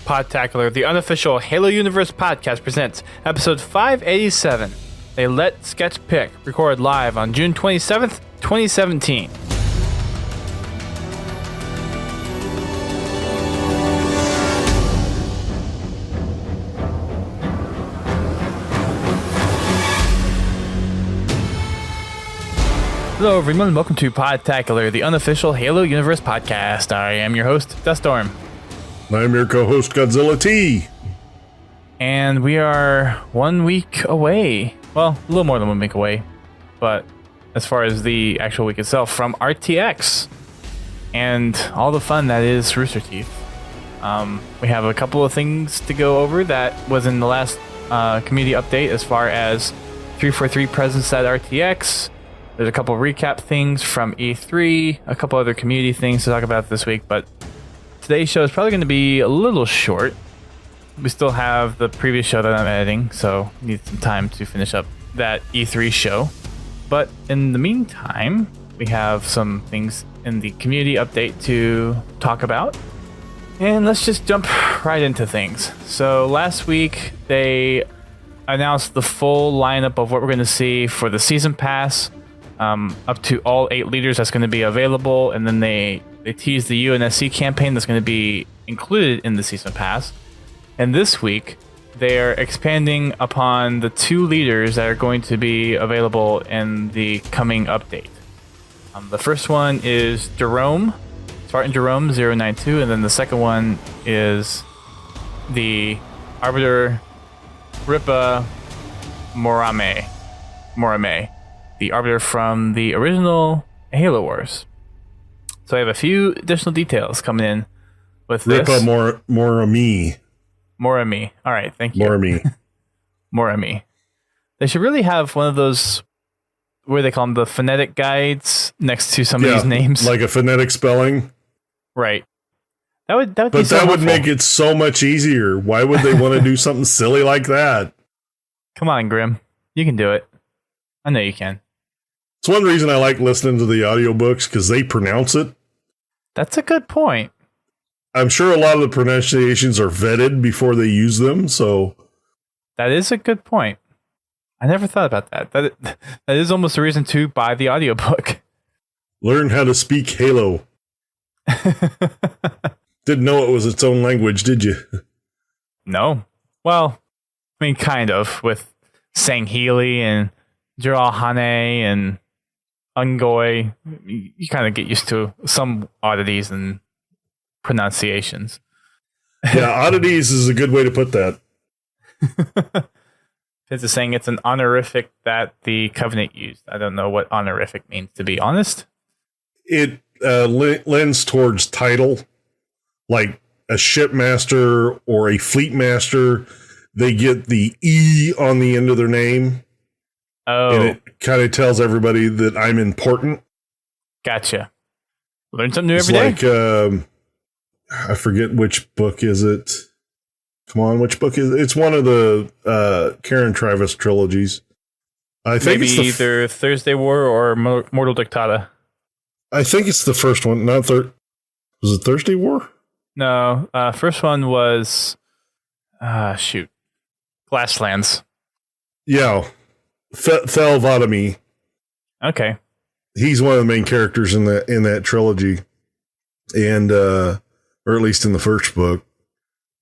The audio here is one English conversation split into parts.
Podtacular, the unofficial Halo Universe podcast, presents episode 587. They let Ske7ch pick, recorded live on June 27th, 2017. Hello everyone, welcome to Podtacular, the unofficial Halo Universe podcast. I am your host, Duststorm. I'm your co-host, Godzilla T. And we are 1 week away. Well, a little more than 1 week away. But as far as the actual week itself, from RTX. And all the fun that is Rooster Teeth. We have a couple of things to go over that was in the last community update as far as 343 presence at RTX. There's a couple of recap things from E3, a couple other community things to talk about this week, but today's show is probably going to be a little short. We still have the previous show that I'm editing, so need some time to finish up that E3 show. But in the meantime, we have some things in the community update to talk about. And let's just jump right into things. So last week, they announced the full lineup of what we're going to see for the Season Pass. Up to all 8 leaders that's going to be available, and then they teased the UNSC campaign that's going to be included in the Season Pass. And this week, they're expanding upon the 2 leaders that are going to be available in the coming update. The first one is Jerome, Spartan Jerome 092, and then the second one is the Arbiter Ripa Morame. The Arbiter from the original Halo Wars. So I have a few additional details coming in with this. Ripa Morame. Morame. All right, thank you. Morame. Morame. They should really have one of those, where they call them, the phonetic guides next to some of these names. Like a phonetic spelling. Right. That would but be so that would helpful. make it so much easier. Why would they want to do something silly like that? Come on, Grim. You can do it. I know you can. It's one reason I like listening to the audiobooks, because they pronounce it. That's a good point. I'm sure a lot of the pronunciations are vetted before they use them, so... That is a good point. I never thought about that. That is almost a reason to buy the audiobook. Learn how to speak Halo. Didn't know it was its own language, did you? No. Well, I mean, kind of, with Sangheili and Jiralhane and Ungoy. You kind of get used to some oddities and pronunciations. Yeah, oddities is a good way to put that. Fitz is saying it's an honorific that the Covenant used. I don't know what honorific means, to be honest. It lends towards title, like a shipmaster or a fleet master. They get the E on the end of their name. Oh. And it kind of tells everybody that I'm important. Gotcha. Learn something new every day. Like, I forget which book is it. Come on, which book is it? It's one of the Karen Travis trilogies. I think maybe it's either Thursday War or Mortal Dictata. I think it's the first one. Not was it Thursday War? No, first one was Glasslands. Yeah. Thelvotomy. Okay. He's one of the main characters in that trilogy, and or at least in the first book,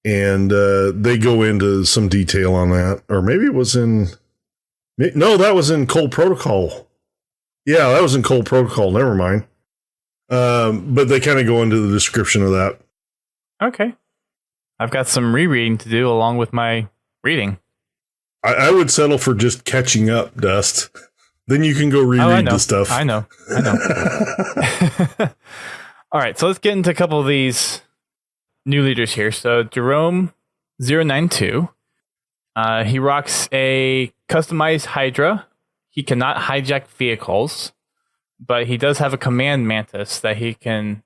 and they go into some detail on that. Or maybe it was that was in Cold Protocol. Yeah, that was in Cold Protocol. Never mind. But they kind of go into the description of that. Okay. I've got some rereading to do along with my reading. I would settle for just catching up, Dust. Then you can go reread the stuff. I know. All right, so let's get into a couple of these new leaders here. So Jerome 092, he rocks a customized Hydra. He cannot hijack vehicles, but he does have a command mantis that he can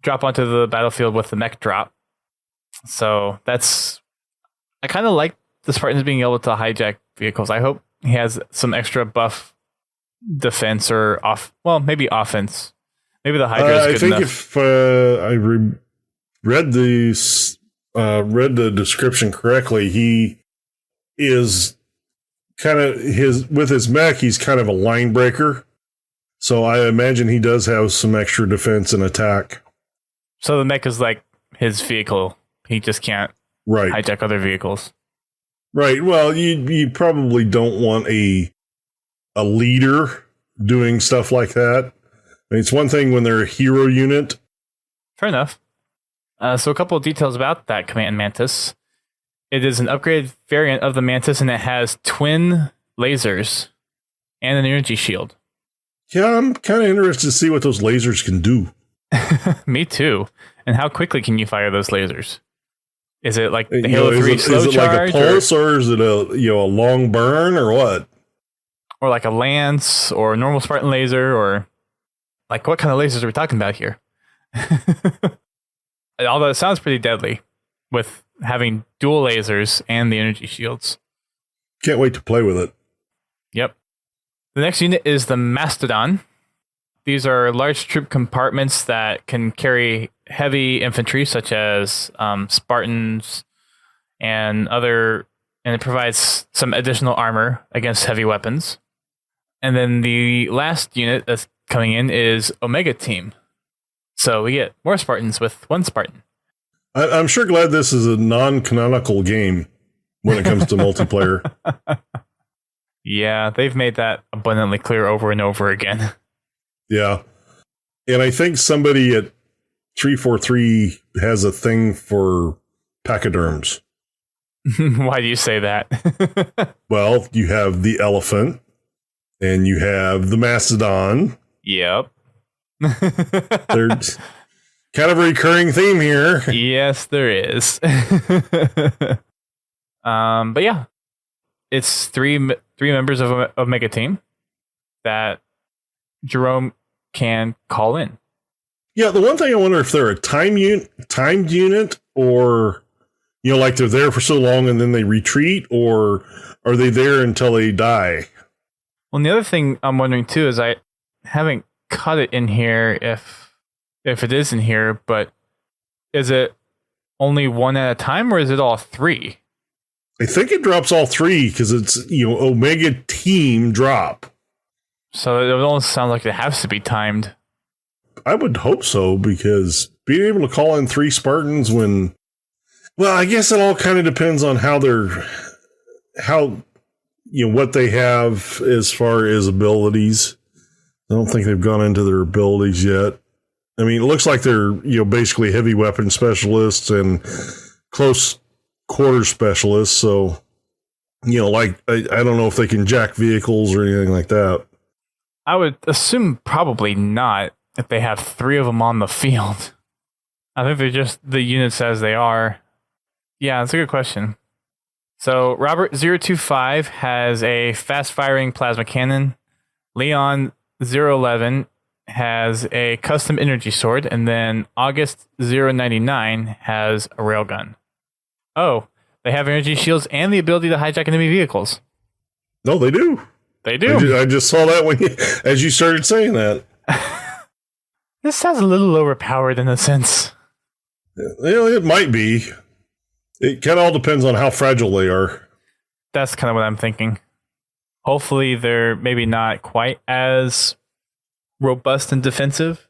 drop onto the battlefield with the mech drop. So I kind of like the Spartans being able to hijack vehicles. I hope he has some extra buff defense or maybe offense. Maybe the Hydra is good enough. I think if I read the read the description correctly, he is kind of with his mech, he's kind of a line breaker. So I imagine he does have some extra defense and attack. So the mech is like his vehicle. He just can't hijack other vehicles. Right. Well, you probably don't want a leader doing stuff like that. I mean, it's one thing when they're a hero unit. Fair enough. So a couple of details about that Command Mantis. It is an upgraded variant of the Mantis, and it has twin lasers and an energy shield. Yeah, I'm kind of interested to see what those lasers can do. Me too. And how quickly can you fire those lasers? Is it like the Halo 3 slow charge? Is it like a pulse, or is it a long burn, or what? Or like a lance, or a normal Spartan laser, or like what kind of lasers are we talking about here? Although it sounds pretty deadly with having dual lasers and the energy shields. Can't wait to play with it. Yep. The next unit is the Mastodon. These are large troop compartments that can carry heavy infantry, such as Spartans and it provides some additional armor against heavy weapons. And then the last unit that's coming in is Omega Team. So we get more Spartans with one Spartan. I'm sure glad this is a non-canonical game when it comes to multiplayer. Yeah, they've made that abundantly clear over and over again. Yeah. And I think somebody at 343 has a thing for pachyderms. Why do you say that? Well, you have the elephant and you have the mastodon. Yep. There's kind of a recurring theme here. Yes, there is. But yeah, it's three members of Omega Team that Jerome can call in. Yeah, the one thing I wonder if they're a timed unit, or like they're there for so long and then they retreat, or are they there until they die? Well, and the other thing I'm wondering too is I haven't cut it in here if it is in here, but is it only one at a time, or is it all three? I think it drops all three because it's Omega Team drop. So it almost sounds like it has to be timed. I would hope so, because being able to call in 3 Spartans when, well, I guess it all kind of depends on what they have as far as abilities. I don't think they've gone into their abilities yet. I mean, it looks like they're, basically heavy weapon specialists and close quarter specialists. So, like, I don't know if they can jack vehicles or anything like that. I would assume probably not if they have 3 of them on the field. I think they're just the units as they are. Yeah, that's a good question. So Robert025 has a fast-firing plasma cannon. Leon 011 has a custom energy sword, and then August 099 has a railgun. Oh, they have energy shields and the ability to hijack enemy vehicles. No, they do. They do. I just saw that as you started saying that. This sounds a little overpowered in a sense. It might be. It kind of all depends on how fragile they are. That's kind of what I'm thinking. Hopefully they're maybe not quite as robust and defensive,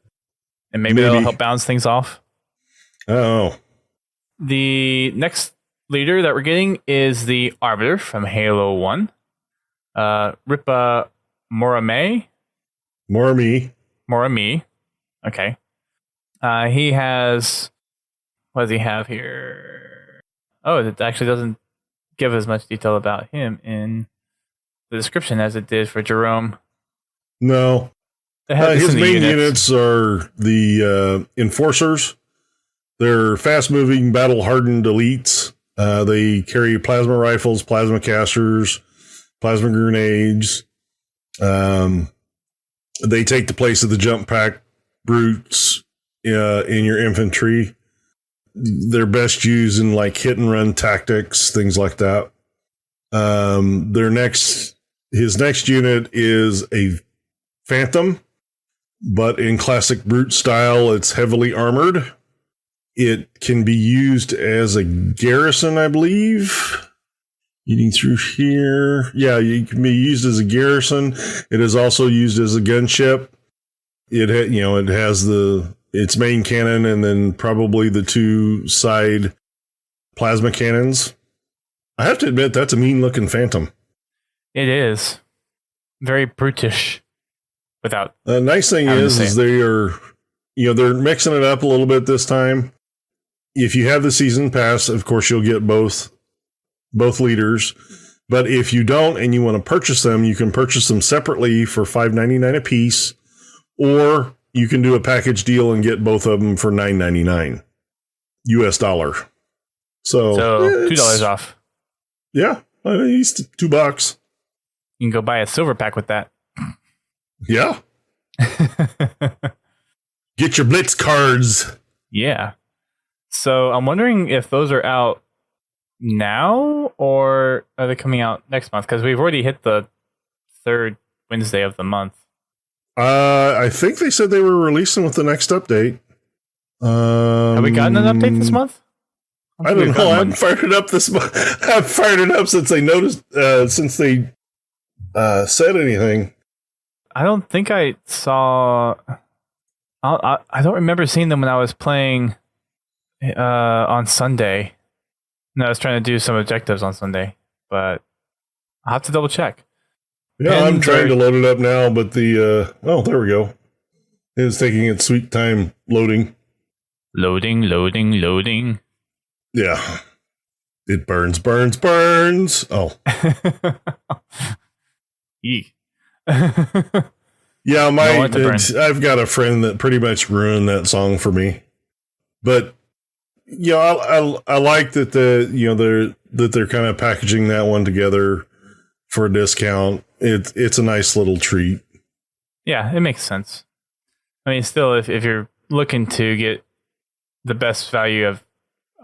and maybe that'll help bounce things off. Oh. The next leader that we're getting is the Arbiter from Halo 1. Ripa Morame. Morami. Okay. He has... What does he have here? Oh, it actually doesn't give as much detail about him in the description as it did for Jerome. No. His main units are the Enforcers. They're fast-moving, battle-hardened elites. They carry plasma rifles, plasma casters, plasma grenades. They take the place of the jump pack brutes in your infantry. They're best used in like hit and run tactics, things like that. His next unit is a Phantom, but in classic brute style, it's heavily armored. It can be used as a garrison, I believe. Getting through here. Yeah, it can be used as a garrison. It is also used as a gunship. It has its main cannon and then probably the 2 side plasma cannons. I have to admit, that's a mean looking Phantom. It is very brutish. Without the nice thing is they are, they're mixing it up a little bit this time. If you have the season pass, of course, you'll get both leaders. But if you don't and you want to purchase them, you can purchase them separately for $5.99 a piece, or you can do a package deal and get both of them for $9.99 US dollar. So $2 off. Yeah, at least $2. You can go buy a silver pack with that. Yeah. Get your Blitz cards. Yeah. So I'm wondering if those are out now or are they coming out next month? Because we've already hit the 3rd Wednesday of the month. I think they said they were releasing with the next update. Have we gotten an update this month? I don't know. I haven't fired it up this month. I've fired it up since they noticed, since they said anything. I don't think I saw. I don't remember seeing them when I was playing on Sunday. No, I was trying to do some objectives on Sunday, but I'll have to double check. Yeah, I'm trying to load it up now, but there we go. It's taking its sweet time loading. Loading. Yeah. It burns. Oh. Eek. Yeah, I've got a friend that pretty much ruined that song for me. But I like that they're kind of packaging that one together for a discount. It's a nice little treat. Yeah, it makes sense. I mean, still, if you're looking to get the best value of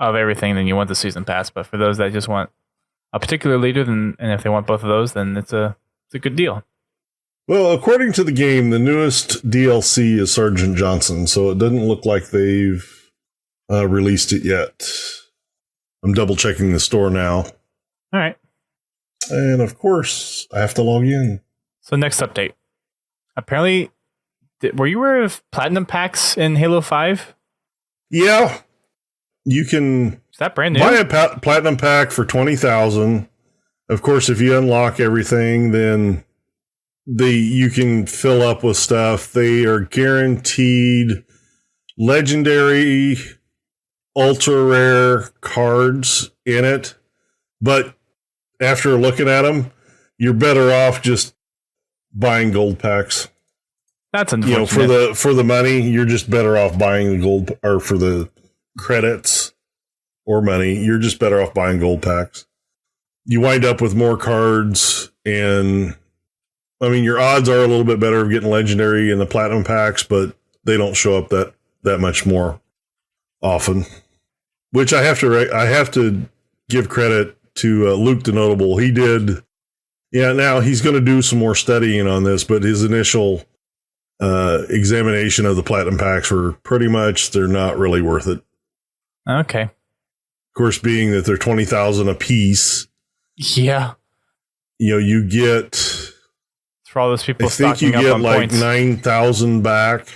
everything, then you want the season pass. But for those that just want a particular leader, and if they want both of those, then it's a good deal. Well, according to the game, the newest DLC is Sergeant Johnson, so it doesn't look like they've released it yet. I'm double checking the store now. All right. And of course, I have to log in. So next update. Apparently, were you aware of platinum packs in Halo 5? Yeah. You can Is that brand new? buy a platinum pack for 20,000. Of course, if you unlock everything, then you can fill up with stuff. They are guaranteed legendary, ultra rare cards in it. But after looking at them, you're better off just buying gold packs. That's unfortunate. For the money, you're just better off buying the gold, or for the credits or money, you're just better off buying gold packs. You wind up with more cards, and I mean, your odds are a little bit better of getting legendary in the platinum packs, but they don't show up that much more often. Which I have to give credit to Luke the Notable. He did. Yeah, now he's going to do some more studying on this, but his initial examination of the platinum packs were pretty much, they're not really worth it. Okay. Of course, being that they're 20,000 a piece. Yeah. You get, for all those people, I think you get like points. 9,000 back.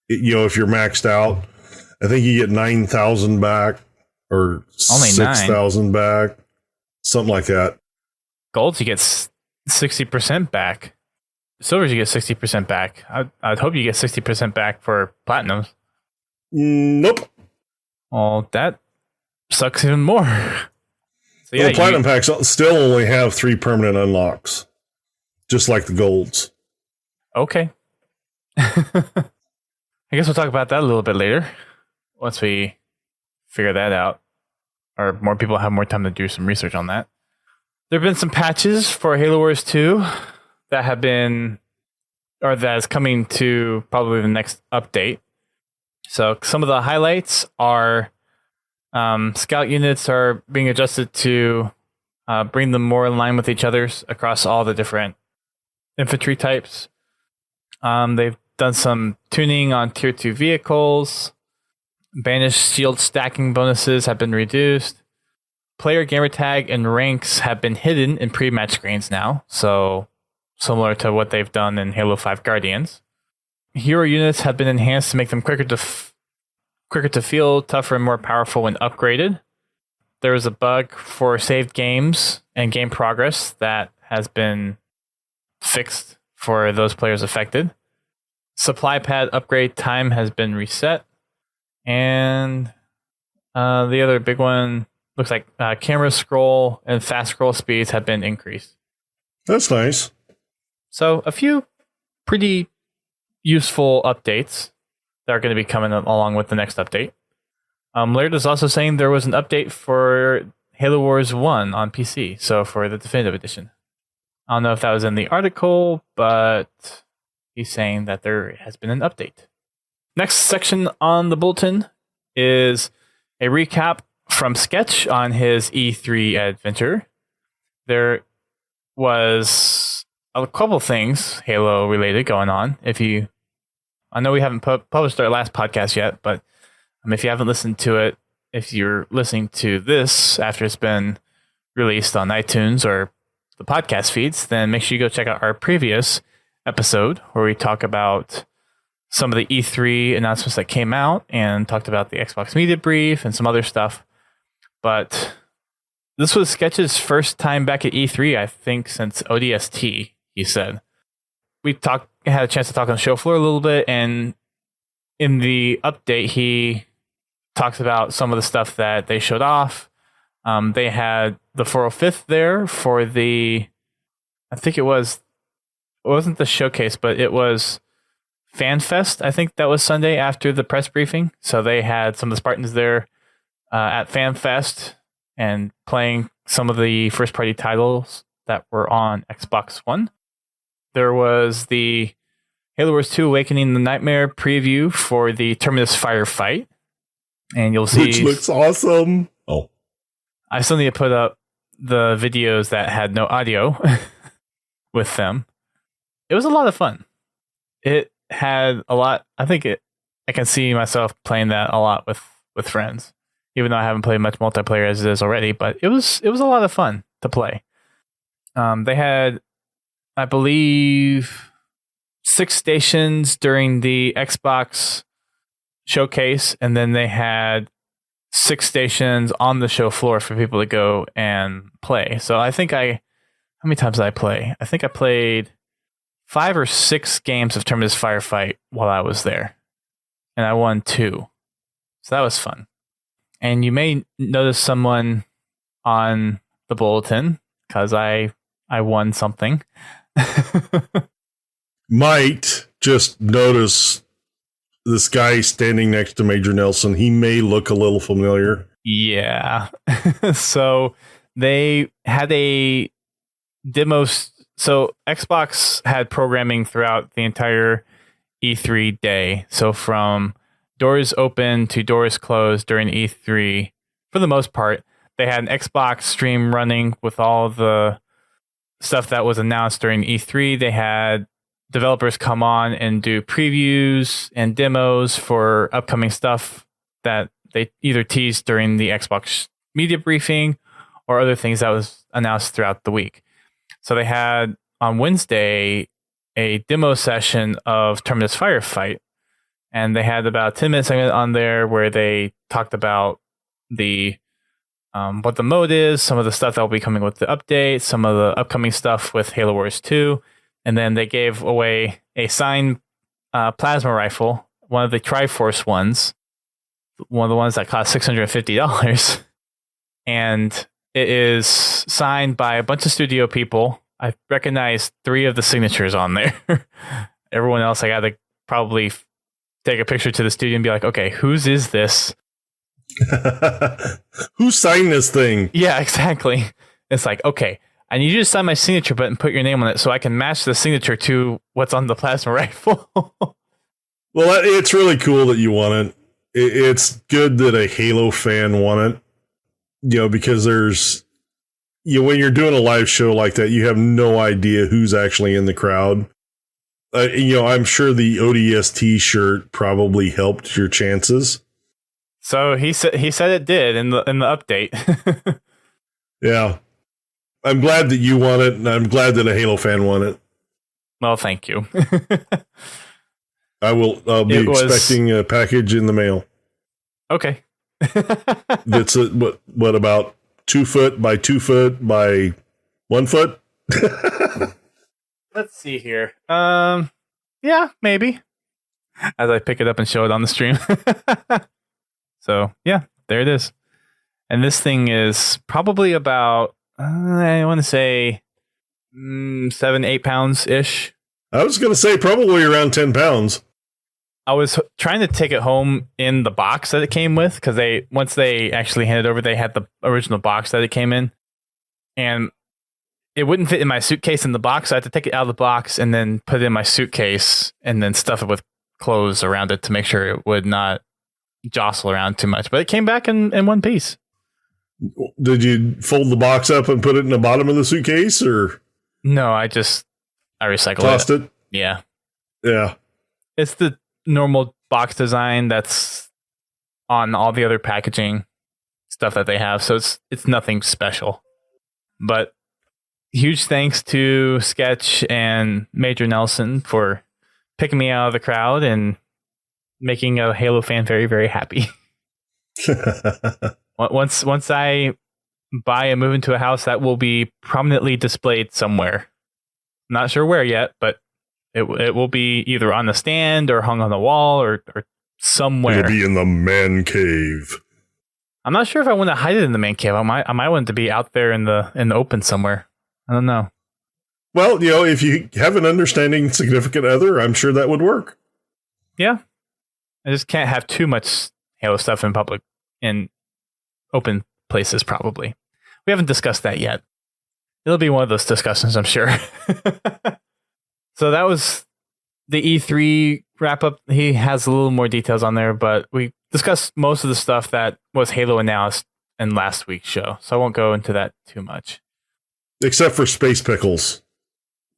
If you're maxed out, I think you get 9,000 back, or only 6,000 back, something like that. Golds, you get 60% back. Silvers, you get 60% back. I'd hope you get 60% back for platinums. Nope. Well, that sucks even more. So yeah, the platinum packs still only have 3 permanent unlocks, just like the golds. Okay. I guess we'll talk about that a little bit later, once we figure that out, or more people have more time to do some research on that. There have been some patches for Halo Wars 2 that have been, or that is coming to probably the next update. So some of the highlights are scout units are being adjusted to bring them more in line with each other's across all the different infantry types. They've done some tuning on tier 2 vehicles. Banished shield stacking bonuses have been reduced. Player gamertag and ranks have been hidden in pre-match screens now, so similar to what they've done in Halo 5 Guardians. Hero units have been enhanced to make them quicker to field, tougher, and more powerful when upgraded. There was a bug for saved games and game progress that has been fixed for those players affected. Supply pad upgrade time has been reset. And the other big one looks like camera scroll and fast scroll speeds have been increased. That's nice. So a few pretty useful updates that are going to be coming along with the next update. Laird is also saying there was an update for Halo Wars 1 on PC, so for the Definitive Edition. I don't know if that was in the article, but he's saying that there has been an update. Next section on the bulletin is a recap from Ske7ch on his E3 adventure. There was a couple things Halo related going on. I know we haven't published our last podcast yet, but if you haven't listened to it, if you're listening to this after it's been released on iTunes or the podcast feeds, then make sure you go check out our previous episode where we talk about some of the E3 announcements that came out and talked about the Xbox Media Brief and some other stuff. But this was Ske7ch's first time back at E3, I think, since ODST, he said. We had a chance to talk on the show floor a little bit, and in the update, he talks about some of the stuff that they showed off. They had the 405th there for I think it wasn't the showcase, but it was FanFest. I think that was Sunday after the press briefing. So they had some of the Spartans there at FanFest and playing some of the first-party titles that were on Xbox One. There was the Halo Wars 2 Awakening the Nightmare preview for the Terminus Firefight. And you'll see... Which looks awesome. Oh. I still need to put up the videos that had no audio with them. It was a lot of fun. It had a lot... I can see myself playing that a lot with friends. Even though I haven't played much multiplayer as it is already. But it was a lot of fun to play. They had, I believe, 6 stations during the Xbox showcase, and then they had 6 stations on the show floor for people to go and play. So I think how many times did I play? I think I played 5 or 6 games of Terminus Firefight while I was there, and I won 2. So that was fun. And you may notice someone on the bulletin because I won something. Might just notice this guy standing next to Major Nelson. He may look a little familiar. Yeah. So they had a demo. So Xbox had programming throughout the entire E3 day. So from doors open to doors closed during E3, for the most part, they had an Xbox stream running with all the stuff that was announced during E3. They had developers come on and do previews and demos for upcoming stuff that they either teased during the Xbox media briefing or other things that was announced throughout the week. So they had on Wednesday a demo session of Terminus Firefight, and they had about a 10-minute segment on there where they talked about the what the mode is, some of the stuff that will be coming with the update, some of the upcoming stuff with Halo Wars 2, and then they gave away a signed plasma rifle, one of the Triforce ones, one of the ones that cost $650, and it is signed by a bunch of studio people. I recognized 3 of the signatures on there. Everyone else, I got to probably take a picture to the studio and be like, okay, whose is this? Who signed this thing? Yeah, exactly. It's like, okay, I need you to sign my signature button and put your name on it so I can match the signature to what's on the plasma rifle. Well, it's really cool that you won it. It's good that a Halo fan won it. Because there's, when you're doing a live show like that, you have no idea who's actually in the crowd. I'm sure the ODST shirt probably helped your chances. So he said it did in the update. Yeah. I'm glad that you won it, and I'm glad that a Halo fan won it. Well, thank you. I'll be expecting a package in the mail. Okay. That's what about 2 foot by 2 foot by 1 foot? Let's see here. Yeah, maybe. As I pick it up and show it on the stream. So, yeah, there it is. And this thing is probably about, I want to say 7-8 pounds ish. I was going to say probably around 10 pounds. I was trying to take it home in the box that it came with, because once they actually handed over, they had the original box that it came in, and it wouldn't fit in my suitcase in the box. So I had to take it out of the box and then put it in my suitcase and then stuff it with clothes around it to make sure it would not jostle around too much. But it came back in one piece. Did you fold the box up and put it in the bottom of the suitcase, or no? I recycled tossed it. Yeah. It's the normal box design that's on all the other packaging stuff that they have, so it's nothing special. But huge thanks to Ske7ch and Major Nelson for picking me out of the crowd and making a Halo fan very, very happy. Once I buy and move into a house, that will be prominently displayed somewhere. Not sure where yet, but it will be either on the stand or hung on the wall or somewhere. It'll be in the man cave. I'm not sure if I want to hide it in the man cave. I might want it to be out there in the open somewhere. I don't know. Well, if you have an understanding significant other, I'm sure that would work. Yeah. I just can't have too much Halo stuff in public, in open places, probably. We haven't discussed that yet. It'll be one of those discussions, I'm sure. So that was the E3 wrap up. He has a little more details on there, but we discussed most of the stuff that was Halo announced in last week's show. So I won't go into that too much. Except for Space Pickles.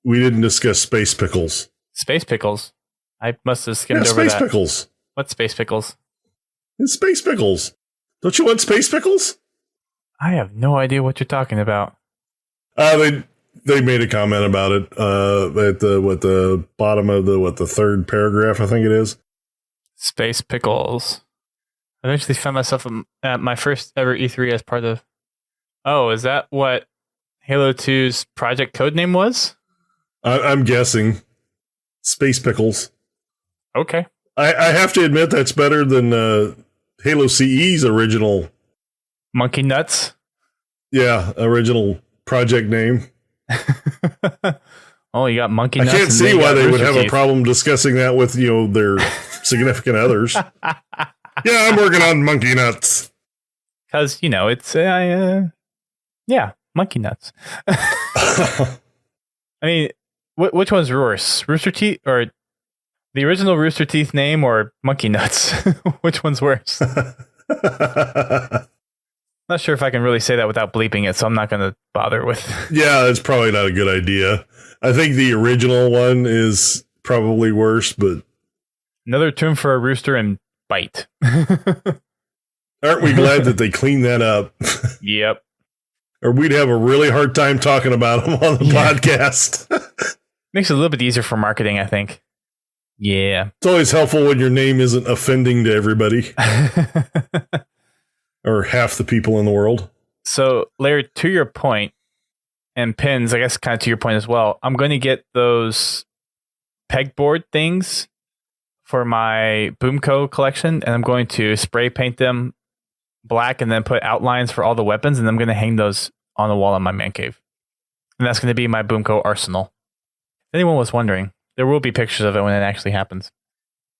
We didn't discuss Space Pickles. Space Pickles? I must have skimmed over Space that. Pickles. What's Space Pickles? It's Space Pickles. Don't you want Space Pickles? I have no idea what you're talking about. They made a comment about it at the bottom of the third paragraph, I think it is. Space Pickles. I eventually found myself at my first ever E3 as part of... Oh, is that what Halo 2's project codename was? I'm guessing. Space Pickles. Okay. I have to admit that's better than Halo CE's original... Monkey Nuts? Yeah, original project name. Oh, you got Monkey Nuts. I can't see why they would have Teeth. a problem discussing that with their significant others. Yeah, I'm working on Monkey Nuts. Because it's Monkey Nuts. I mean, which one's worse, Rooster Teeth or the original Rooster Teeth name, or Monkey Nuts? Which one's worse? Not sure if I can really say that without bleeping it, so I'm not going to bother with. Yeah, that's probably not a good idea. I think the original one is probably worse, but... Another term for a rooster and bite. Aren't we glad that they cleaned that up? Yep. Or we'd have a really hard time talking about them on the podcast. Makes it a little bit easier for marketing, I think. Yeah. It's always helpful when your name isn't offending to everybody. Or half the people in the world. So, Larry, to your point, and Pins, I guess kind of to your point as well, I'm going to get those pegboard things for my Boomco collection, and I'm going to spray paint them black and then put outlines for all the weapons, and I'm going to hang those on the wall in my man cave. And that's going to be my Boomco arsenal. If anyone was wondering, there will be pictures of it when it actually happens.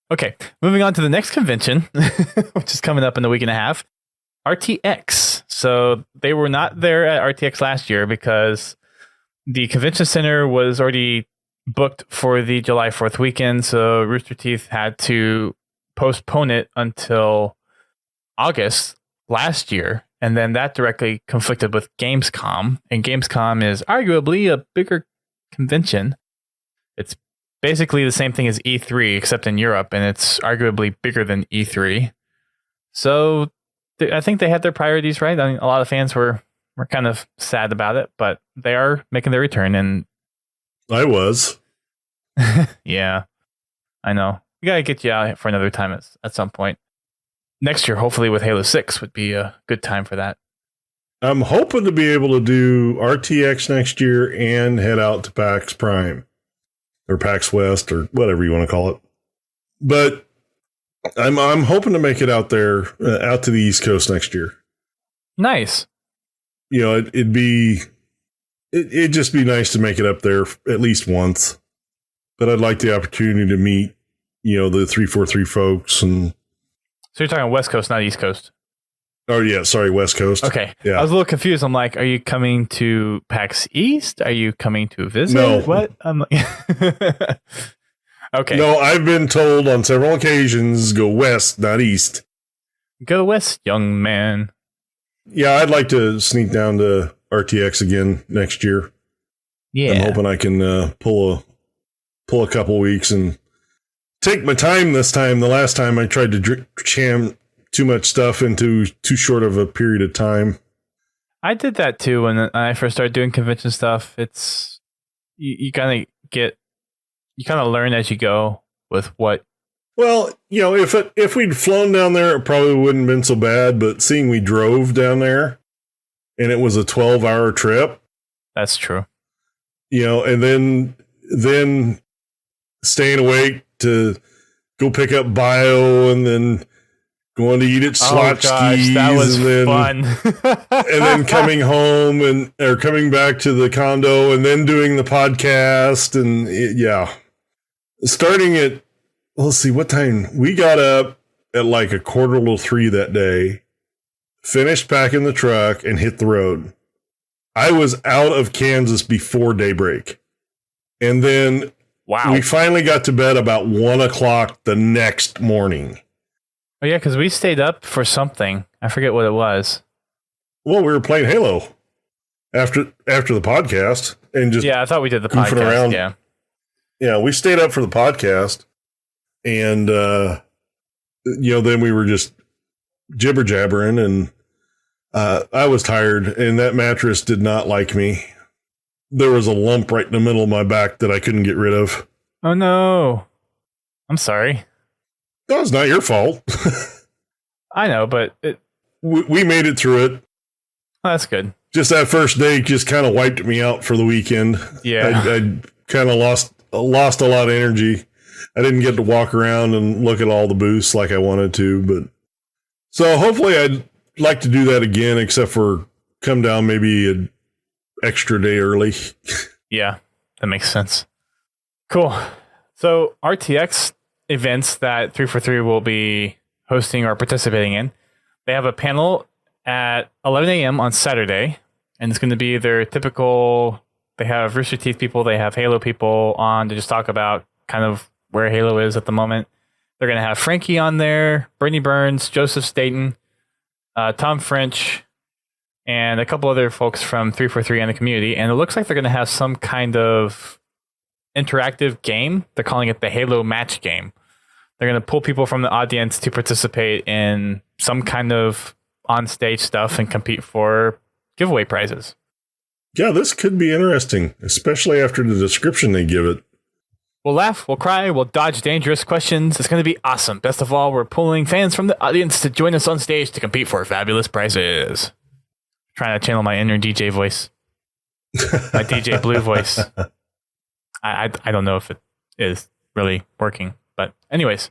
Okay, moving on to the next convention, which is coming up in a week and a half. RTX. So they were not there at RTX last year because the convention center was already booked for the July 4th weekend. So Rooster Teeth had to postpone it until August last year. And then that directly conflicted with Gamescom. And Gamescom is arguably a bigger convention. It's basically the same thing as E3, except in Europe. And it's arguably bigger than E3. So I think they had their priorities right. I mean, a lot of fans were kind of sad about it, but they are making their return. And I was. yeah, I know. We got to get you out for another time at some point. Next year, hopefully with Halo 6 would be a good time for that. I'm hoping to be able to do RTX next year and head out to PAX Prime or PAX West or whatever you want to call it. But I'm hoping to make it out there, out to the East Coast next year. Nice. You know, it'd just be nice to make it up there at least once. But I'd like the opportunity to meet, you know, the 343 folks. And so you're talking West Coast, not East Coast. Oh yeah, sorry, West Coast. Okay. Yeah. I was a little confused. I'm like, are you coming to PAX East? Are you coming to visit? No. What? I'm like okay. No, I've been told on several occasions go west, not east. Go west, young man. Yeah, I'd like to sneak down to RTX again next year. Yeah. I'm hoping I can pull a couple weeks and take my time this time. The last time I tried to jam too much stuff into too short of a period of time. I did that too when I first started doing convention stuff. It's you kind of learn as you go with what. Well, you know, if we'd flown down there, it probably wouldn't have been so bad. But seeing we drove down there, and it was a 12-hour trip. That's true. You know, and then staying awake to go pick up bio, and then going to eat at Ske7ch, that was and then fun. and then coming home or coming back to the condo, and then doing the podcast, and yeah, starting at, let's see, what time we got up at like 2:45 that day, finished packing the truck, and hit the road. I was out of Kansas before daybreak, and then wow, we finally got to bed about 1:00 the next morning. Oh yeah, because we stayed up for something. I forget what it was. Well, we were playing Halo after the podcast, and just I thought we did the podcast. Around. Yeah, we stayed up for the podcast, and you know, then we were just jibber jabbering, and I was tired, and that mattress did not like me. There was a lump right in the middle of my back that I couldn't get rid of. Oh no, I'm sorry. That was not your fault. I know, but we made it through it. Oh, that's good. Just that first day just kind of wiped me out for the weekend. Yeah. I kind of lost a lot of energy. I didn't get to walk around and look at all the booths like I wanted to, but so hopefully I'd like to do that again, except for come down maybe an extra day early. Yeah, that makes sense. Cool. So RTX events that 343 will be hosting or participating in. They have a panel at 11 a.m. on Saturday, and it's going to be their typical. They have Rooster Teeth people, they have Halo people on to just talk about kind of where Halo is at the moment. They're going to have Frankie on there, Brittany Burns, Joseph Staten, Tom French, and a couple other folks from 343 and the community. And it looks like they're going to have some kind of interactive game. They're calling it the Halo match game. They're going to pull people from the audience to participate in some kind of on-stage stuff and compete for giveaway prizes. Yeah, this could be interesting, especially after the description they give it. We'll laugh, we'll cry, we'll dodge dangerous questions. It's going to be awesome. Best of all, we're pulling fans from the audience to join us on stage to compete for fabulous prizes. Trying to channel my inner DJ voice. My DJ Blue voice. I don't know if it is really working. But anyways,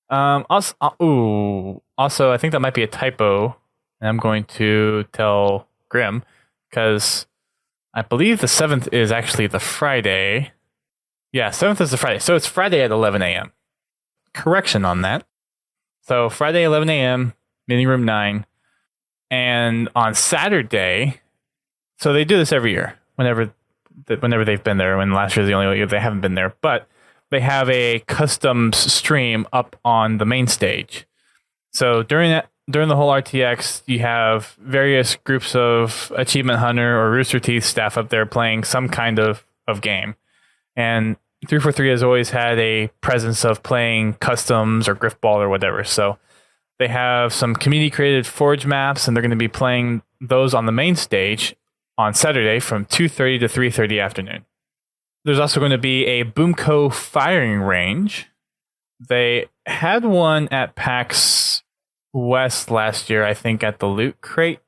also, I think that might be a typo, and I'm going to tell Grim, because I believe the 7th is actually the Friday. Yeah, 7th is the Friday, so it's Friday at 11 a.m. Correction on that. So Friday 11 a.m., mini room 9, and on Saturday, so they do this every year, whenever they've been there. When last year's the only year they haven't been there, but they have a custom stream up on the main stage. So during the whole RTX, you have various groups of Achievement Hunter or Rooster Teeth staff up there playing some kind of game. And 343 has always had a presence of playing customs or Griffball or whatever. So They have some community-created Forge maps, and they're going to be playing those on the main stage on Saturday from 2:30 to 3:30 afternoon. There's also going to be a Boomco firing range. They had one at PAX West last year, I think, at the Loot Crate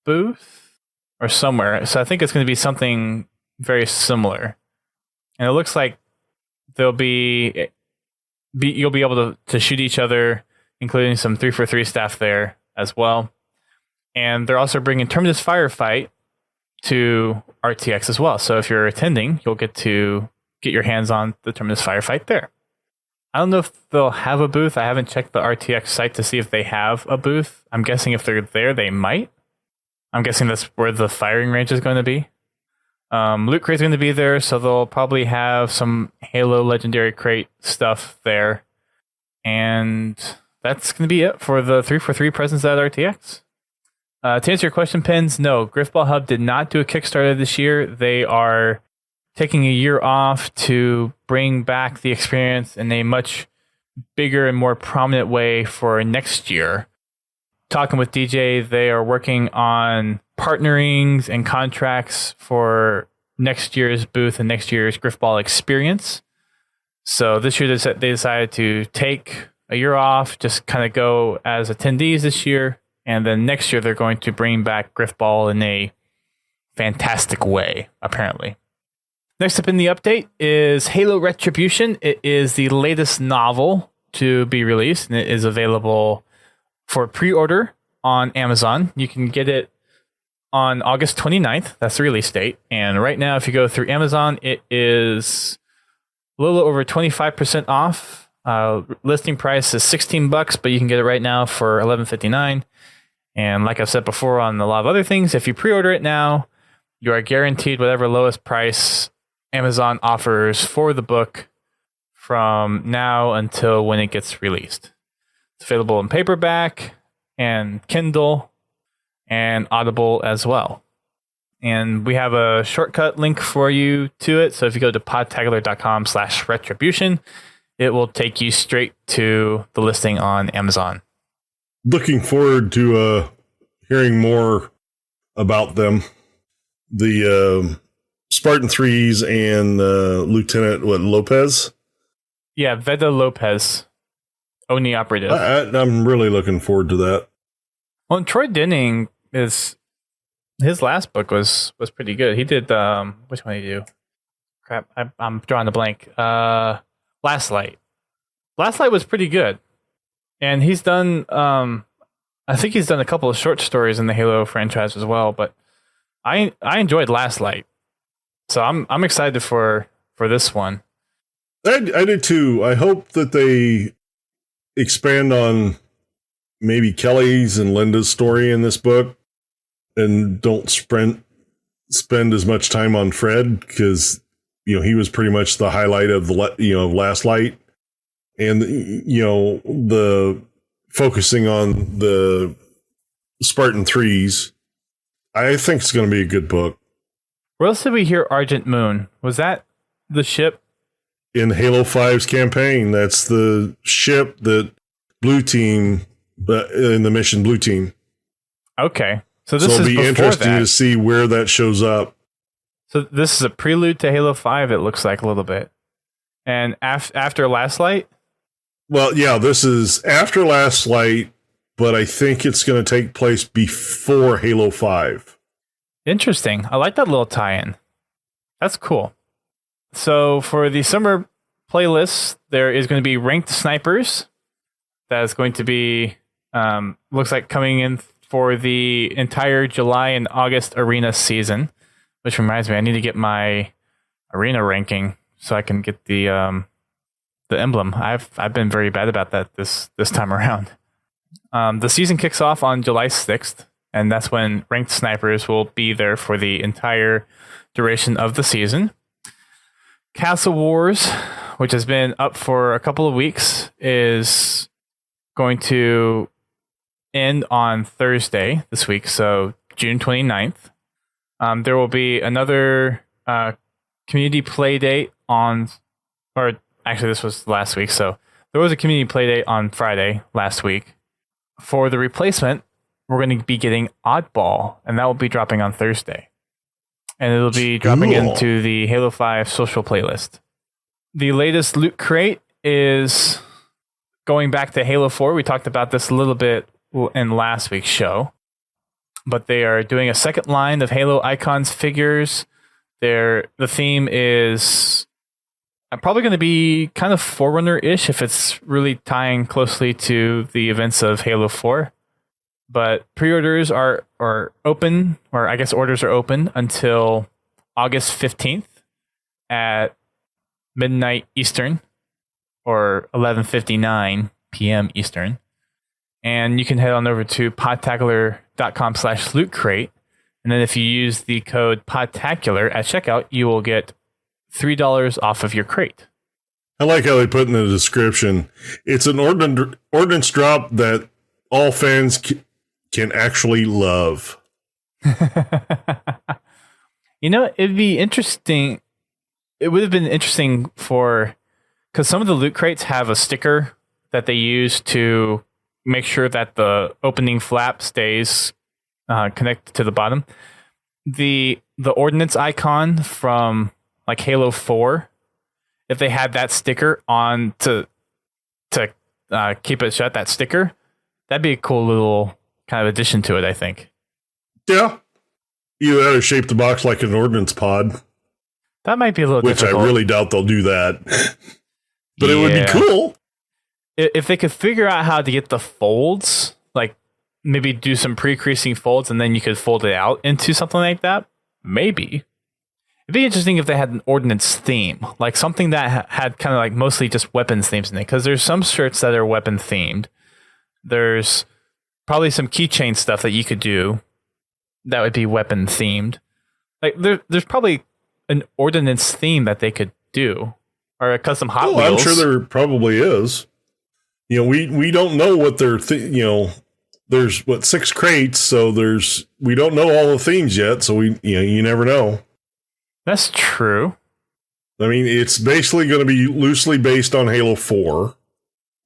booth or somewhere. So I think it's going to be something very similar. And it looks like you'll be able to shoot each other, including some 343 staff there as well. And they're also bringing Terminus Firefight to RTX as well. So if you're attending, you'll get to get your hands on the Terminus Firefight there. I don't know if they'll have a booth. I haven't checked the RTX site to see if they have a booth. I'm guessing if they're there, they might. I'm guessing that's where the firing range is going to be. Loot Crate's going to be there, so they'll probably have some Halo Legendary Crate stuff there. And that's going to be it for the 343 presence at RTX. To answer your question, Pins, no, Griffball Hub did not do a Kickstarter this year. They are taking a year off to bring back the experience in a much bigger and more prominent way for next year. Talking with DJ, they are working on partnerings and contracts for next year's booth and next year's Griffball experience. So this year they decided to take a year off, just kind of go as attendees this year. And then next year, they're going to bring back Griffball in a fantastic way, apparently. Next up in the update is Halo Retribution. It is the latest novel to be released, and it is available for pre-order on Amazon. You can get it on August 29th. That's the release date. And right now, if you go through Amazon, it is a little over 25% off. Listing price is $16, but you can get it right now for $11.59. And like I've said before on a lot of other things, if you pre-order it now, you are guaranteed whatever lowest price Amazon offers for the book from now until when it gets released. It's available in paperback and Kindle and Audible as well. And we have a shortcut link for you to it. So if you go to podtacular.com/retribution, it will take you straight to the listing on Amazon. Looking forward to hearing more about them. The Spartan 3s and Lieutenant Lopez? Yeah, Veda Lopez, Oni operative. I'm really looking forward to that. Well, and Troy Denning his last book was pretty good. He did which one did he do? Crap, I'm drawing a blank. Last Light. Last Light was pretty good. And he's done, I think he's done a couple of short stories in the Halo franchise as well. But I enjoyed Last Light, so I'm excited for this one. I did too. I hope that they expand on maybe Kelly's and Linda's story in this book, and don't spend as much time on Fred, because he was pretty much the highlight of the Last Light. And, the focusing on the Spartan 3s, I think it's going to be a good book. Where else did we hear Argent Moon? Was that the ship? In Halo 5's campaign, that's the ship that Blue Team, in the mission Blue Team. Okay. So it'll be interesting to see where that shows up. So this is a prelude to Halo 5, it looks like a little bit. And after Last Light? Well, yeah, this is after Last Light, but I think it's going to take place before Halo 5. Interesting. I like that little tie-in. That's cool. So for the summer playlist, there is going to be Ranked Snipers. That is going to be, looks like coming in for the entire July and August arena season. Which reminds me, I need to get my arena ranking so I can get the emblem. I've been very bad about that this time around. The season kicks off on July 6th, and that's when Ranked Snipers will be there for the entire duration of the season. Castle Wars, which has been up for a couple of weeks, is going to end on Thursday this week, so June 29th. There will be another community play date or actually this was last week, so there was a community play date on Friday last week. for the replacement, we're going to be getting Oddball, and that will be dropping on Thursday. And it'll be dropping into the Halo 5 social playlist. The latest loot crate is going back to Halo 4. We talked about this a little bit in last week's show. But they are doing a second line of Halo Icons figures. The theme is probably going to be kind of Forerunner-ish if it's really tying closely to the events of Halo 4. But pre-orders are open, or I guess orders are open until August 15th at midnight Eastern, or 11:59 p.m. Eastern. And you can head on over to podtacular.com/loot crate. And then if you use the code Podtacular at checkout, you will get $3 off of your crate. I like how they put in the description, it's an ordnance drop that all fans can actually love. You know, it'd be interesting. It would have been interesting because some of the loot crates have a sticker that they use to make sure that the opening flap stays connected to the bottom. The ordnance icon from like Halo 4, if they had that sticker on to keep it shut, that sticker, that'd be a cool little kind of addition to it, I think. Yeah. Either that or shape the box like an ordnance pod. That might be a little difficult. Which I really doubt they'll do that. But it would be cool. If they could figure out how to get the folds, like maybe do some pre-creasing folds and then you could fold it out into something like that, maybe. It'd be interesting if they had an ordnance theme, like something that had kind of like mostly just weapons themes in it, because there's some shirts that are weapon themed. There's probably some keychain stuff that you could do that would be weapon themed. Like there's probably an ordnance theme that they could do, or a custom Hot Wheels. I'm sure there probably is. You know, we don't know what they're there's 6 crates, so we don't know all the themes yet, so you never know. That's true. I mean, it's basically going to be loosely based on Halo 4,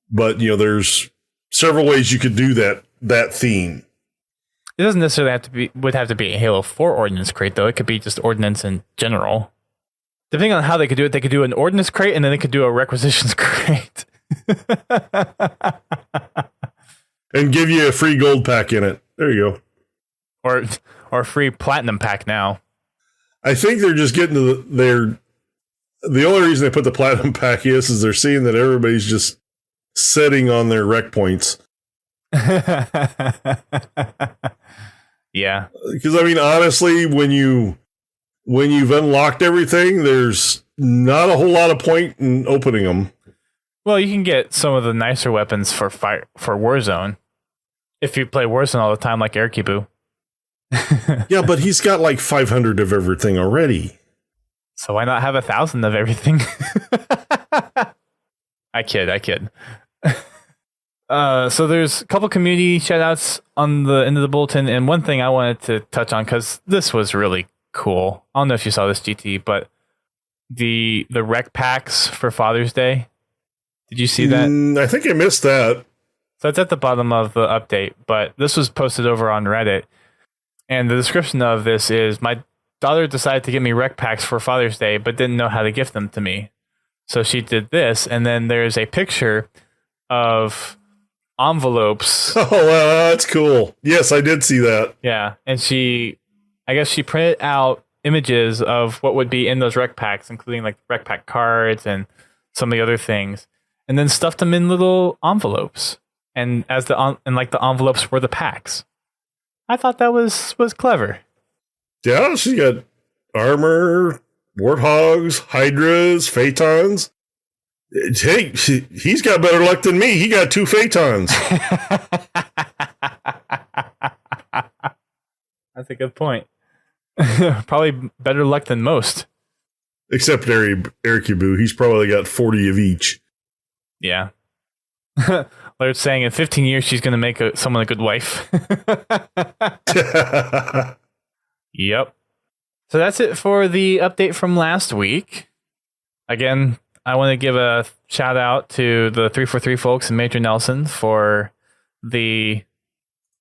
but there's several ways you could do that theme. It doesn't necessarily have to be a Halo 4 ordnance crate, though. It could be just ordnance in general. Depending on how they could do it, they could do an ordnance crate, and then they could do a requisitions crate. And give you a free gold pack in it. There you go. Or a free platinum pack now. I think they're just getting to the only reason they put the platinum pack is they're seeing that everybody's just sitting on their rec points. Yeah. Because I mean, honestly, when you've unlocked everything, there's not a whole lot of point in opening them. Well, you can get some of the nicer weapons for Warzone if you play Warzone all the time, like Erkibu. Yeah, but he's got like 500 of everything already. So why not have 1,000 of everything? I kid. So there's a couple community shoutouts on the end of the bulletin, and one thing I wanted to touch on because this was really cool. I don't know if you saw this, GT, but the rec packs for Father's Day. Did you see that? I think I missed that. So it's at the bottom of the update, but this was posted over on Reddit. And the description of this is, my daughter decided to get me rec packs for Father's Day, but didn't know how to gift them to me. So she did this, and then there's a picture of envelopes. Oh, wow, that's cool. Yes, I did see that. Yeah, and I guess she printed out images of what would be in those rec packs, including like rec pack cards and some of the other things, and then stuffed them in little envelopes. And the envelopes were the packs. I thought that was clever. Yeah, she got armor, warthogs, hydras, phaetons. Hey, he's got better luck than me. He got 2 phaetons. That's a good point. Probably better luck than most. Except Erkibu. He's probably got 40 of each. Yeah. They're saying in 15 years she's going to make someone a good wife. Yep. So that's it for the update from last week. Again, I want to give a shout out to the 343 folks and Major Nelson for the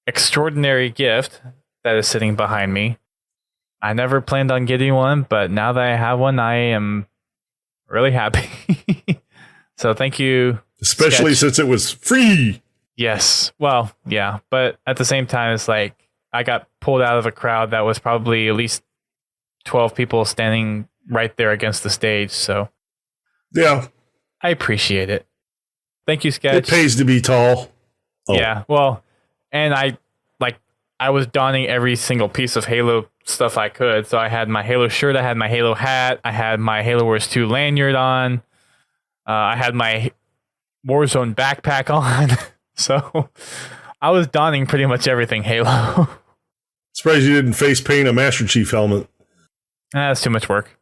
extraordinary gift that is sitting behind me. I never planned on getting one, but now that I have one, I am really happy. So thank you. Especially Ske7ch. since it was free. Yes. Well, yeah. But at the same time, it's like I got pulled out of a crowd that was probably at least 12 people standing right there against the stage. So Yeah. I appreciate it. Thank you, Ske7ch. It pays to be tall. Oh. Yeah. Well, and I was donning every single piece of Halo stuff I could. So I had my Halo shirt, I had my Halo hat, I had my Halo Wars 2 lanyard on, I had my Warzone backpack on. So I was donning pretty much everything Halo. Surprised you didn't face paint a Master Chief helmet. That's too much work.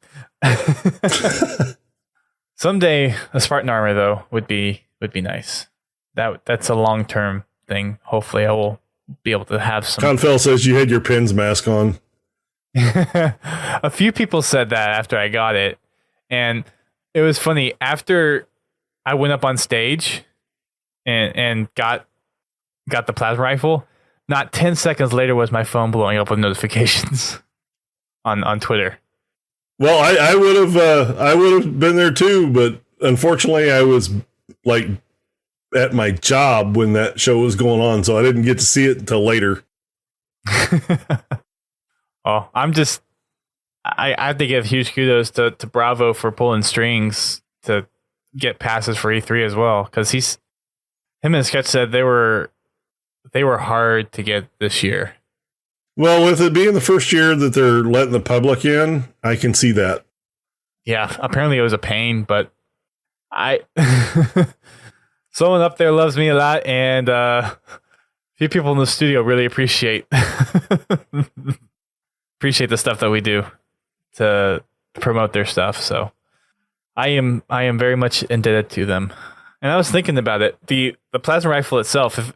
Someday a Spartan armor though would be nice. That's a long-term thing. Hopefully I will be able to have some. Confell says you had your Pins mask on. A few people said that after I got it, and it was funny. After I went up on stage and got the plasma rifle, not 10 seconds later was my phone blowing up with notifications on Twitter. Well, I would have been there too, but unfortunately I was like at my job when that show was going on, so I didn't get to see it until later. Oh, I have to give huge kudos to Bravo for pulling strings to get passes for E3 as well, because him and Ske7ch said they were hard to get this year. Well, with it being the first year that they're letting the public in, I can see that. Yeah, apparently it was a pain, but someone up there loves me a lot, and a few people in the studio really appreciate the stuff that we do to promote their stuff. So I am very much indebted to them. And I was thinking about it. The plasma rifle itself,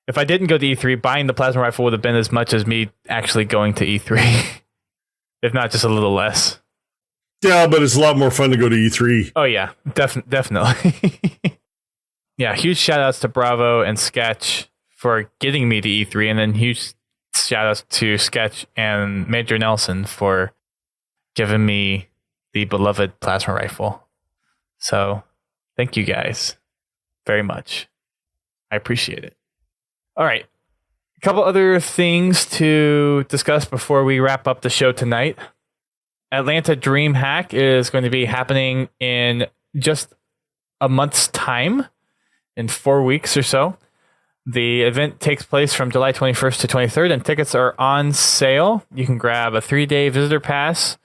if I didn't go to E3, buying the plasma rifle would have been as much as me actually going to E3, if not just a little less. Yeah, but it's a lot more fun to go to E3. Oh yeah, definitely. Yeah, huge shout outs to Bravo and Ske7ch for getting me to E3, and then huge shout outs to Ske7ch and Major Nelson for giving me the beloved plasma rifle. So thank you guys very much. I appreciate it. All right. A couple other things to discuss before we wrap up the show tonight. Atlanta DreamHack is going to be happening in just a month's time, in 4 weeks or so. The event takes place from July 21st to 23rd, and tickets are on sale. You can grab a 3-day visitor pass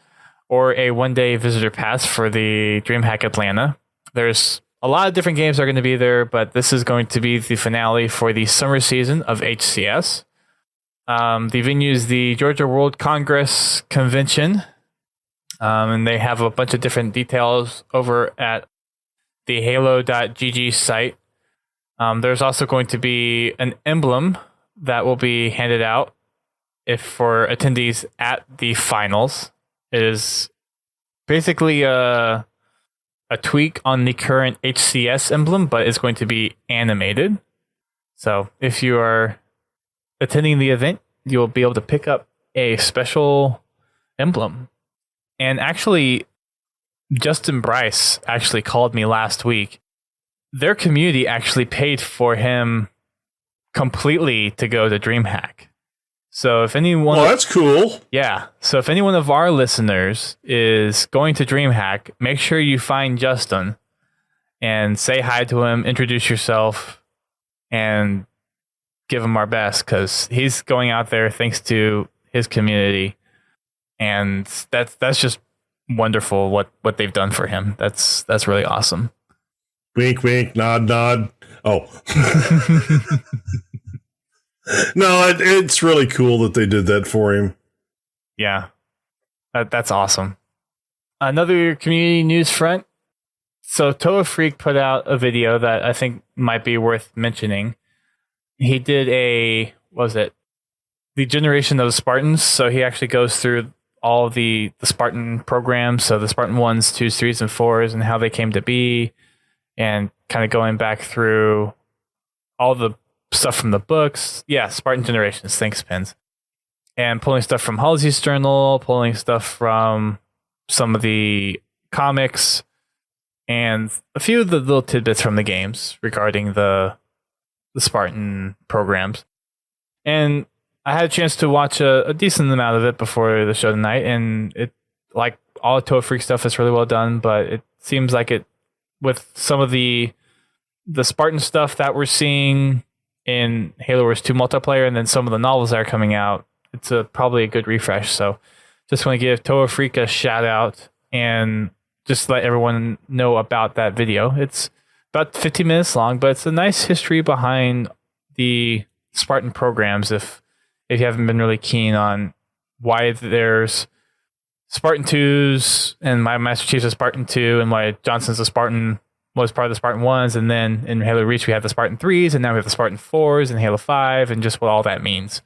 or a 1-day visitor pass for the DreamHack Atlanta. There's a lot of different games that are going to be there, but this is going to be the finale for the summer season of HCS. The venue is the Georgia World Congress Convention, and they have a bunch of different details over at the halo.gg site. There's also going to be an emblem that will be handed out for attendees at the finals. It is basically a tweak on the current HCS emblem, but it's going to be animated. So if you are attending the event, you'll be able to pick up a special emblem. And actually, Justin Bryce actually called me last week. Their community actually paid for him completely to go to DreamHack. So if anyone... Well, that's cool. Yeah. So if any one of our listeners is going to DreamHack, make sure you find Justin and say hi to him, introduce yourself, and give him our best, because he's going out there thanks to his community. And that's just wonderful what they've done for him. That's really awesome. Wink, wink, nod, nod. Oh. No, it's really cool that they did that for him. Yeah, that's awesome. Another community news front. So Toa Freak put out a video that I think might be worth mentioning. He did the generation of the Spartans. So he actually goes through all the Spartan programs. So the Spartan 1s, 2s, 3s, and 4s, and how they came to be, and kind of going back through all the stuff from the books. Yeah, Spartan Generations. Thanks, Pens. And pulling stuff from Halsey's journal, pulling stuff from some of the comics, and a few of the little tidbits from the games regarding the Spartan programs. And I had a chance to watch a decent amount of it before the show tonight, and it, like all the Toe Freak stuff, is really well done, but it seems like it, with some of the Spartan stuff that we're seeing in Halo Wars 2 multiplayer, and then some of the novels that are coming out, it's probably a good refresh. So just want to give Toe Freak a shout out and just let everyone know about that video. It's about 15 minutes long, but it's a nice history behind the Spartan programs if you haven't been really keen on why there's Spartan 2s and my Master Chief's a Spartan 2 and why Johnson's a Spartan, was part of the Spartan 1s, and then in Halo Reach we have the Spartan 3s, and now we have the Spartan 4s and Halo 5, and just what all that means.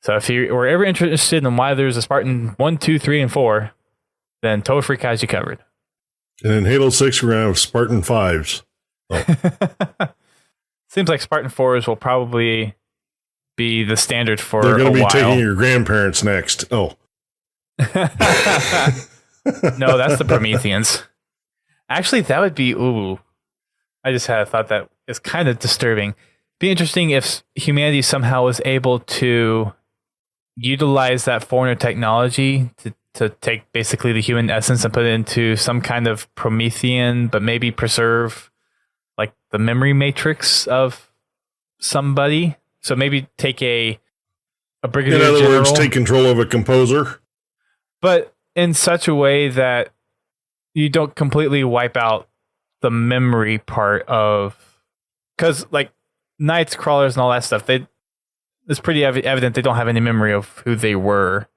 So if you were ever interested in why there's a Spartan 1, 2, 3, and 4, then Toe Freak has you covered. And in Halo 6 we're going to have Spartan 5s. Oh. Seems like Spartan 4s will probably be the standard for They're going to be while. taking your grandparents next. Oh. No, that's the Prometheans. Actually, that would be, ooh. I just had a thought that is kind of disturbing. Be interesting if humanity somehow was able to utilize that foreigner technology to take basically the human essence and put it into some kind of Promethean, but maybe preserve like the memory matrix of somebody. So maybe take a brigadier general. In other words, take control of a composer. But in such a way that you don't completely wipe out the memory part of, because like knights, crawlers, and all that stuff, it's pretty evident they don't have any memory of who they were.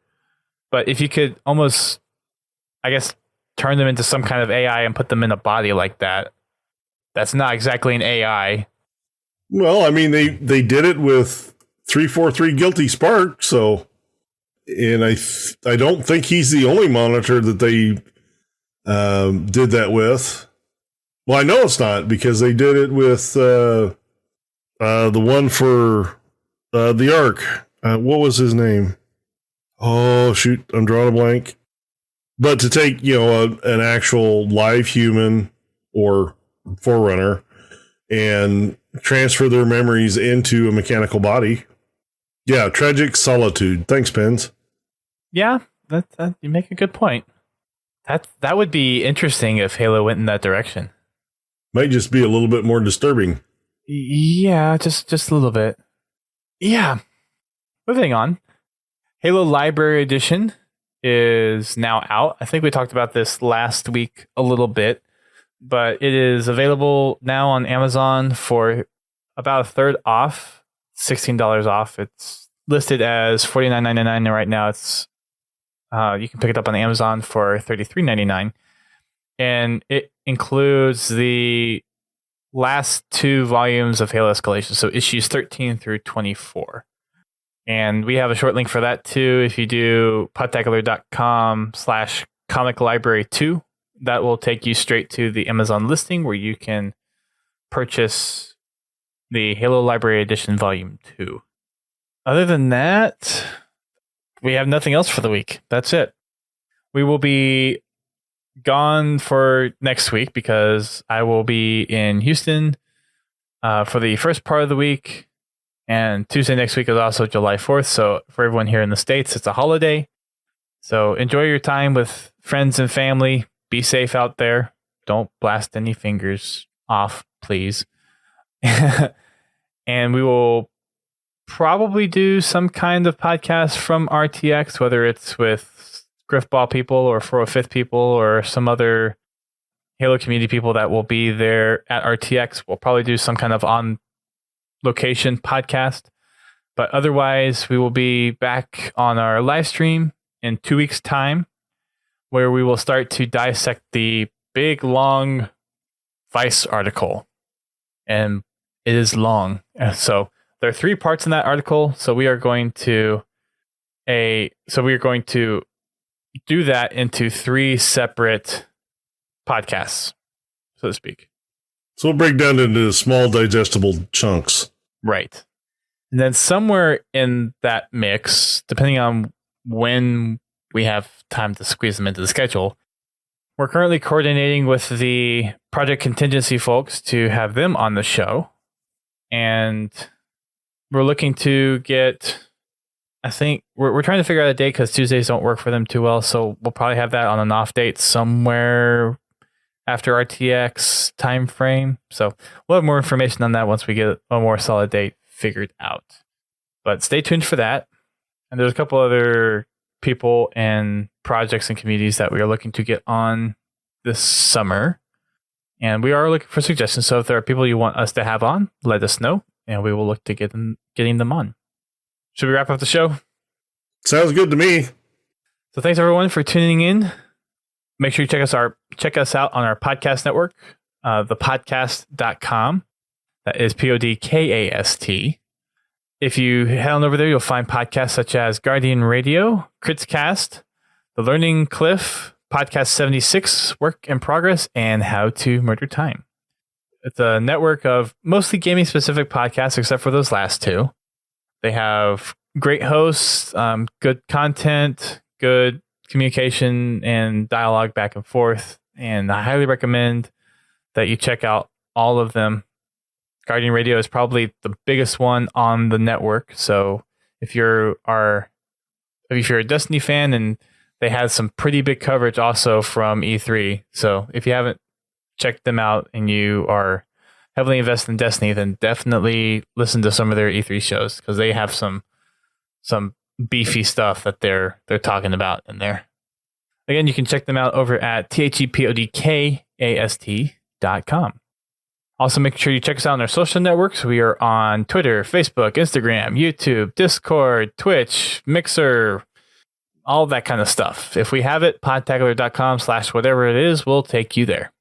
But if you could almost, I guess, turn them into some kind of AI and put them in a body like that, that's not exactly an AI. Well, I mean, they did it with 343 Guilty Spark, so, and I don't think he's the only monitor that they did that with. Well, I know it's not, because they did it with the one for the Ark. What was his name? Oh, shoot, I'm drawing a blank. But to take, an actual live human or Forerunner and transfer their memories into a mechanical body. Yeah, Tragic Solitude. Thanks, Pens. Yeah, that you make a good point. That would be interesting if Halo went in that direction. Might just be a little bit more disturbing. Yeah, just a little bit. Yeah. Moving on. Halo Library Edition is now out. I think we talked about this last week a little bit, but it is available now on Amazon for about a third off, $16 off. It's listed as $49.99, and right now it's you can pick it up on Amazon for $33.99, and it includes the last 2 volumes of Halo Escalation, so issues 13 through 24. And we have a short link for that too. If you do podtacular.com/comic library 2, that will take you straight to the Amazon listing where you can purchase the Halo Library Edition Volume 2. Other than that, we have nothing else for the week. That's it. We will be gone for next week because I will be in Houston for the first part of the week. And Tuesday next week is also July 4th. So for everyone here in the States, it's a holiday. So enjoy your time with friends and family. Be safe out there. Don't blast any fingers off, please. And we will probably do some kind of podcast from RTX, whether it's with Griffball people or 405th people or some other Halo community people that will be there at RTX. We'll probably do some kind of on location podcast, but otherwise we will be back on our live stream in 2 weeks time, where we will start to dissect the big long Vice article, and it is long. So there are 3 parts in that article, so we are going to do that into 3 separate podcasts, so to speak. So we'll break down into small digestible chunks. Right. And then somewhere in that mix, depending on when we have time to squeeze them into the schedule, we're currently coordinating with the Project Contingency folks to have them on the show. And we're looking to get, I think, we're trying to figure out a date because Tuesdays don't work for them too well. So we'll probably have that on an off date somewhere after RTX time frame. So we'll have more information on that once we get a more solid date figured out. But stay tuned for that. And there's a couple other people and projects and communities that we are looking to get on this summer. And we are looking for suggestions. So if there are people you want us to have on, let us know. And we will look to getting them on. Should we wrap up the show? Sounds good to me. So thanks everyone for tuning in. Make sure you check us out on our podcast network, thepodcast.com. That is PODCAST. If you head on over there, you'll find podcasts such as Guardian Radio, Critscast, The Learning Cliff, Podcast 76, Work in Progress, and How to Murder Time. It's a network of mostly gaming-specific podcasts, except for those last two. They have great hosts, good content, good communication and dialogue back and forth, and I highly recommend that you check out all of them. Guardian Radio is probably the biggest one on the network, so if you're a Destiny fan, and they had some pretty big coverage also from E3, so if you haven't checked them out and you are heavily invested in Destiny, then definitely listen to some of their E3 shows because they have some beefy stuff that they're talking about in there. Again, you can check them out over at thepodcast.com. Also, make sure you check us out on our social networks. We are on Twitter, Facebook, Instagram, YouTube, Discord, Twitch, Mixer, all that kind of stuff. If we have it, podtacular.com/whatever it is, we'll take you there.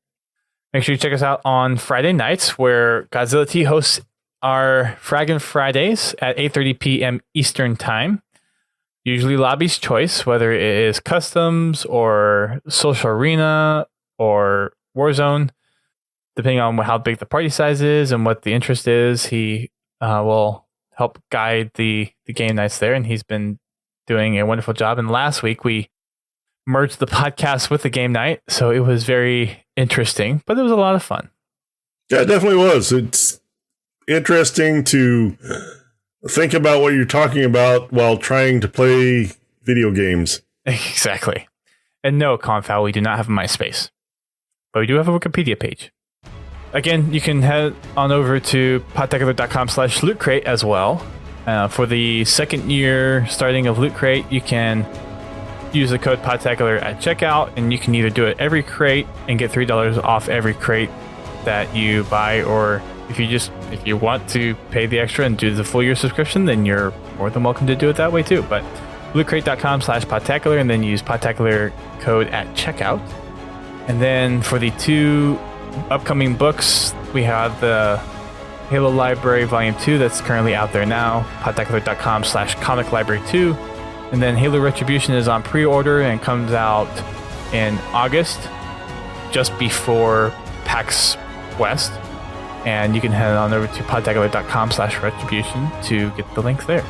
Make sure you check us out on Friday nights, where Godzilla T hosts our Fraggin' Fridays at 8:30 p.m. Eastern Time. Usually Lobby's Choice, whether it is Customs or Social Arena or Warzone. Depending on how big the party size is and what the interest is, he will help guide the game nights there, and he's been doing a wonderful job. And last week, we merged the podcast with the game night, so it was very interesting, but it was a lot of fun. Yeah, it definitely was. It's interesting to think about what you're talking about while trying to play video games. Exactly. And no, Confowl, we do not have a MySpace, but we do have a Wikipedia page. Again, you can head on over to podtacular.com/Loot Crate as well. For the second year starting of Loot Crate, you can use the code Podtacular at checkout, and you can either do it every crate and get $3 off every crate that you buy, or if you want to pay the extra and do the full year subscription, then you're more than welcome to do it that way too. But lootcrate.com/Podtacular, and then use Podtacular code at checkout. And then for the two upcoming books, we have the Halo Library Volume 2 that's currently out there now, podtacular.com/Comic Library 2. And then Halo Retribution is on pre-order and comes out in August, just before PAX West. And you can head on over to podtacular.com/retribution to get the link there.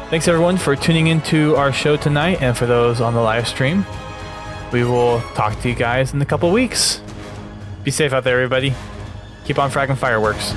Thanks everyone for tuning into our show tonight, and for those on the live stream, we will talk to you guys in a couple weeks. Be safe out there, everybody. Keep on fragging fireworks.